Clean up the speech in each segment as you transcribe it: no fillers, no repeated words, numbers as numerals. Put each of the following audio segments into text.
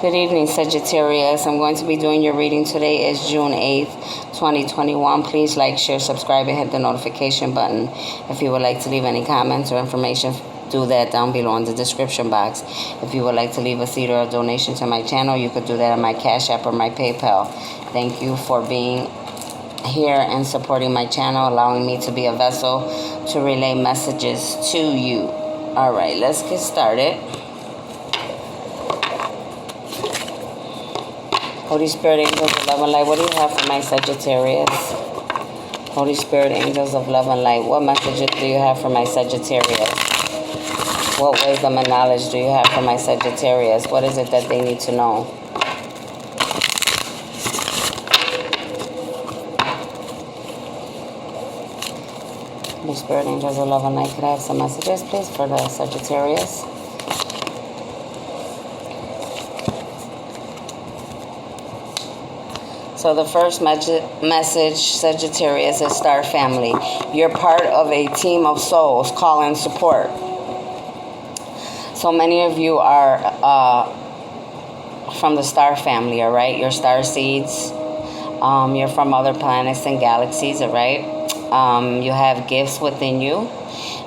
Good evening, Sagittarius. I'm going to be doing your reading today. Is June 8th, 2021. Please like, share, subscribe, and hit the notification button. If you would like to leave any comments or information, do that down below in the description box. If you would like to leave a seed or a donation to my channel, you could do that on my Cash App or my PayPal. Thank you for being here and supporting my channel, allowing me to be a vessel to relay messages to you. All right, let's get started. Holy Spirit, angels of love and light, what do you have for my Sagittarius? Holy Spirit, angels of love and light, what messages do you have for my Sagittarius? What wisdom and knowledge do you have for my Sagittarius? What is it that they need to know? Holy Spirit, angels of love and light, could I have some messages, please, for the Sagittarius? So the first message, Sagittarius, is Star Family. You're part of a team of souls. Call and support. So many of you are from the Star Family, all right? You're star seeds. You're from other planets and galaxies, all right? You have gifts within you.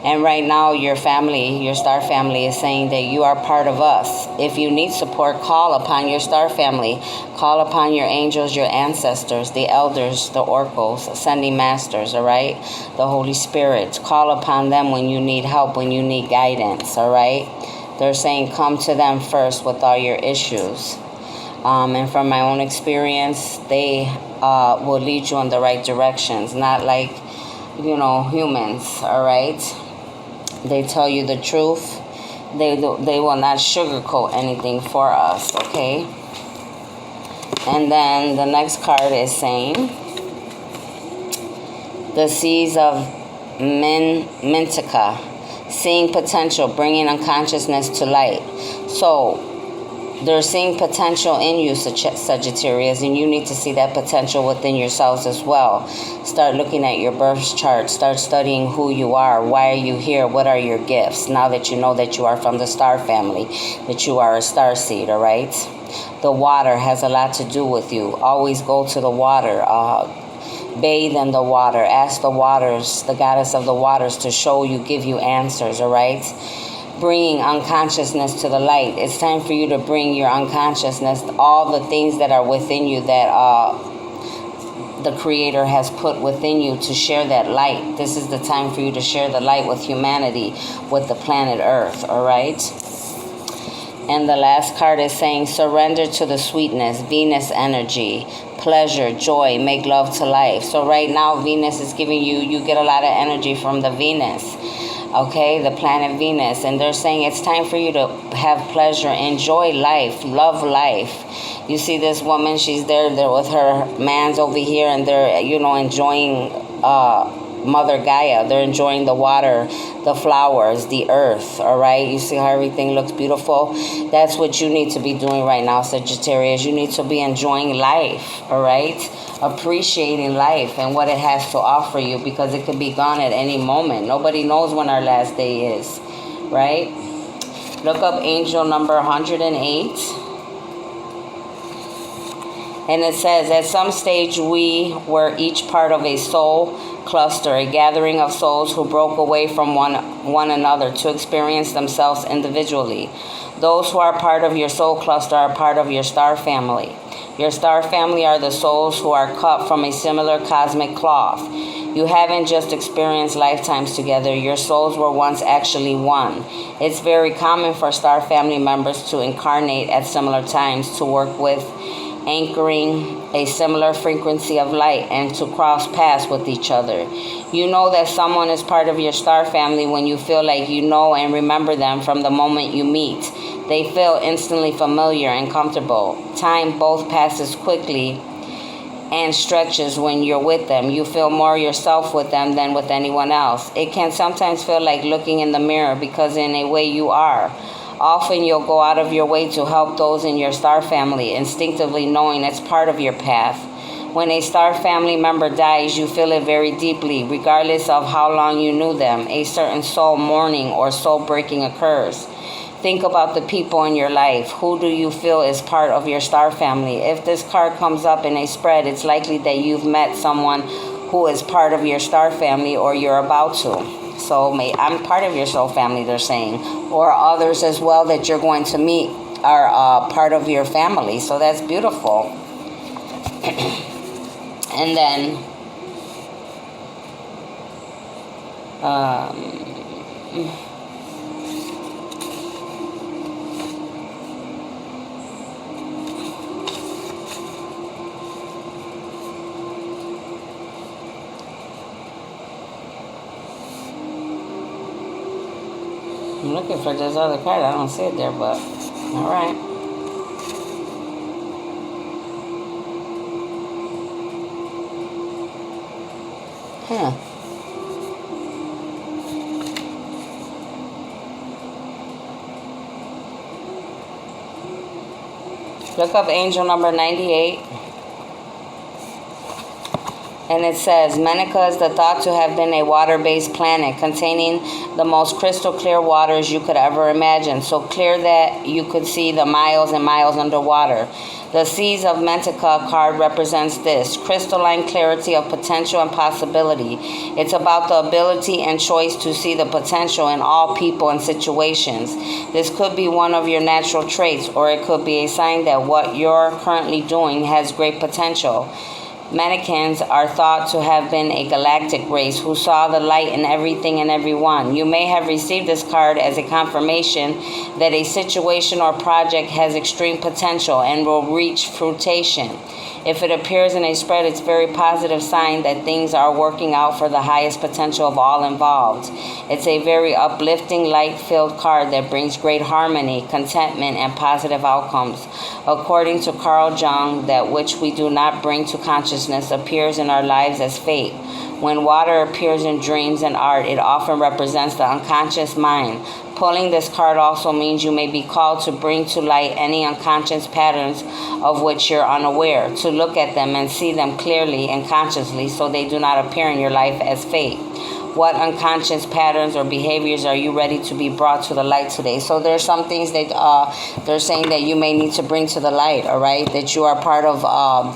And right now, your family, your star family, is saying that you are part of us. If you need support, call upon your star family. Call upon your angels, your ancestors, the elders, the oracles, ascending masters, all right? The Holy Spirit. Call upon them when you need help, when you need guidance, all right? They're saying come to them first with all your issues. And from my own experience, they will lead you in the right directions, not like, humans, all right? They tell you the truth. They will not sugarcoat anything for us, okay? And then the next card is saying the seeds of Mintaka, seeing potential, bringing unconsciousness to light. So they're seeing potential in you, Sagittarius, and you need to see that potential within yourselves as well. Start looking at your birth chart. Start studying who you are. Why are you here? What are your gifts? Now that you know that you are from the star family, that you are a star seed, all right? The water has a lot to do with you. Always go to the water. Bathe in the water. Ask the waters, the goddess of the waters, to show you, give you answers, all right? Bringing unconsciousness to the light. It's time for you to bring your unconsciousness, all the things that are within you that the Creator has put within you, to share that light. This is the time for you to share the light with humanity, with the planet Earth, all right? And the last card is saying surrender to the sweetness, Venus energy, pleasure, joy, make love to life. So right now, Venus is giving you get a lot of energy from the Venus. Okay, the planet Venus, and they're saying it's time for you to have pleasure, enjoy life, love life. You see this woman, she's there with her man's over here, and they're, enjoying Mother Gaia. They're enjoying the water, the flowers, the earth, all right? You see how everything looks beautiful? That's what you need to be doing right now, Sagittarius. You need to be enjoying life, all right? Appreciating life and what it has to offer you, because it could be gone at any moment. Nobody knows when our last day is, right? Look up angel number 108. And it says, at some stage we were each part of a soul cluster, a gathering of souls who broke away from one another to experience themselves individually. Those who are part of your soul cluster are part of your star family. Your star family are the souls who are cut from a similar cosmic cloth. You haven't just experienced lifetimes together. Your souls were once actually one. It's very common for star family members to incarnate at similar times, to work with anchoring a similar frequency of light, and to cross paths with each other. You know that someone is part of your star family when you feel like you know and remember them from the moment you meet. They feel instantly familiar and comfortable. Time both passes quickly and stretches when you're with them. You feel more yourself with them than with anyone else. It can sometimes feel like looking in the mirror, because in a way you are. Often you'll go out of your way to help those in your star family, instinctively knowing it's part of your path. When a star family member dies, you feel it very deeply, regardless of how long you knew them. A certain soul mourning or soul breaking occurs. Think about the people in your life. Who do you feel is part of your star family? If this card comes up in a spread, it's likely that you've met someone who is part of your star family or you're about to. So I'm part of your soul family, they're saying. Or others as well that you're going to meet are part of your family. So that's beautiful. And then I'm looking for this other card. I don't see it there, but all right. Look up angel number 98. And it says, Mintaka is the thought to have been a water-based planet containing the most crystal clear waters you could ever imagine. So clear that you could see the miles and miles underwater. The Seas of Mintaka card represents this, crystalline clarity of potential and possibility. It's about the ability and choice to see the potential in all people and situations. This could be one of your natural traits, or it could be a sign that what you're currently doing has great potential. Mannequins are thought to have been a galactic race who saw the light in everything and everyone. You may have received this card as a confirmation that a situation or project has extreme potential and will reach fruition. If it appears in a spread, it's a very positive sign that things are working out for the highest potential of all involved. It's a very uplifting, light-filled card that brings great harmony, contentment, and positive outcomes. According to Carl Jung, that which we do not bring to consciousness appears in our lives as fate. When water appears in dreams and art, it often represents the unconscious mind. Pulling this card also means you may be called to bring to light any unconscious patterns of which you're unaware, to look at them and see them clearly and consciously so they do not appear in your life as fate. What unconscious patterns or behaviors are you ready to be brought to the light today? So there's some things that they're saying that you may need to bring to the light, all right? That you are part of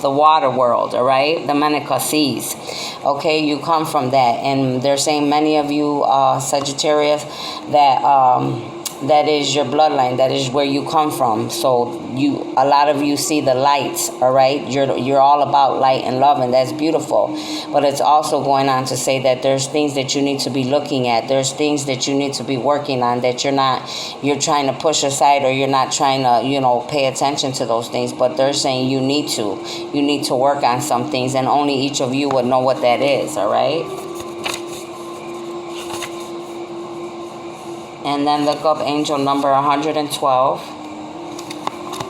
the water world, all right? The Mintaka seas, okay? You come from that. And they're saying many of you, Sagittarius, that is your bloodline. That is where you come from. So a lot of you see the lights, all right? You're all about light and love, and that's beautiful. But it's also going on to say that there's things that you need to be looking at. There's things that you need to be working on that you're trying to push aside, or you're not trying to, pay attention to those things. But they're saying you need to work on some things, and only each of you would know what that is, all right? And then look up angel number 112.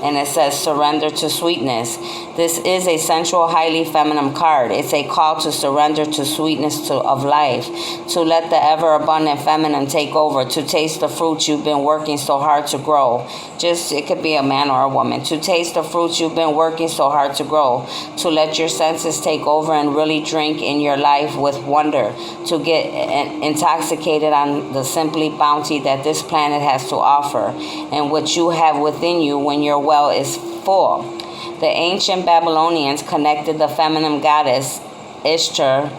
And it says, surrender to sweetness. This is a sensual, highly feminine card. It's a call to surrender to sweetness of life, to let the ever-abundant feminine take over, to taste the fruits you've been working so hard to grow. It could be a man or a woman. To taste the fruits you've been working so hard to grow, to let your senses take over and really drink in your life with wonder, to get intoxicated on the simply bounty that this planet has to offer, and what you have within you when your well is full. The ancient Babylonians connected the feminine goddess Ishtar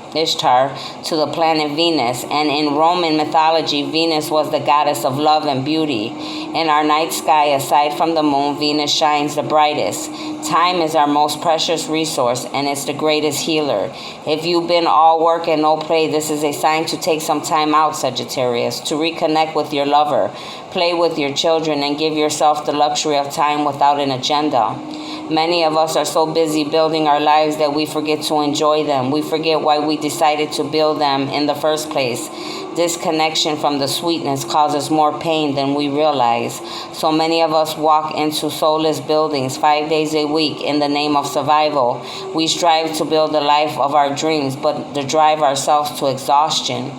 to the planet Venus, and in Roman mythology, Venus was the goddess of love and beauty. In our night sky, aside from the moon, Venus shines the brightest. Time is our most precious resource, and it's the greatest healer. If you've been all work and no play, this is a sign to take some time out, Sagittarius, to reconnect with your lover, play with your children, and give yourself the luxury of time without an agenda. Many of us are so busy building our lives that we forget to enjoy them. We forget why we decided to build them in the first place. Disconnection from the sweetness causes more pain than we realize. So many of us walk into soulless buildings 5 days a week in the name of survival. We strive to build the life of our dreams, but to drive ourselves to exhaustion.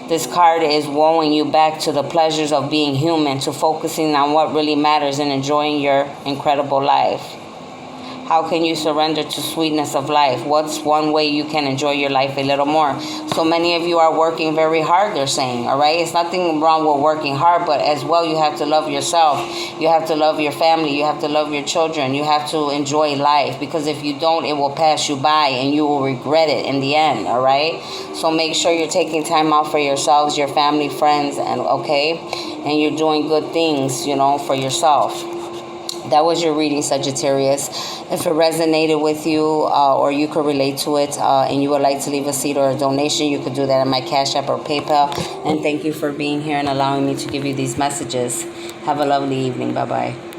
This card is wooing you back to the pleasures of being human, to focusing on what really matters and enjoying your incredible life. How can you surrender to sweetness of life? What's one way you can enjoy your life a little more? So many of you are working very hard, they're saying, all right? It's nothing wrong with working hard, but as well, you have to love yourself. You have to love your family. You have to love your children. You have to enjoy life, because if you don't, it will pass you by and you will regret it in the end, all right? So make sure you're taking time out for yourselves, your family, friends, and okay? And you're doing good things, you know, for yourself. That was your reading, Sagittarius. If it resonated with you or you could relate to it and you would like to leave a seed or a donation, you could do that on my Cash App or PayPal. And thank you for being here and allowing me to give you these messages. Have a lovely evening. Bye-bye.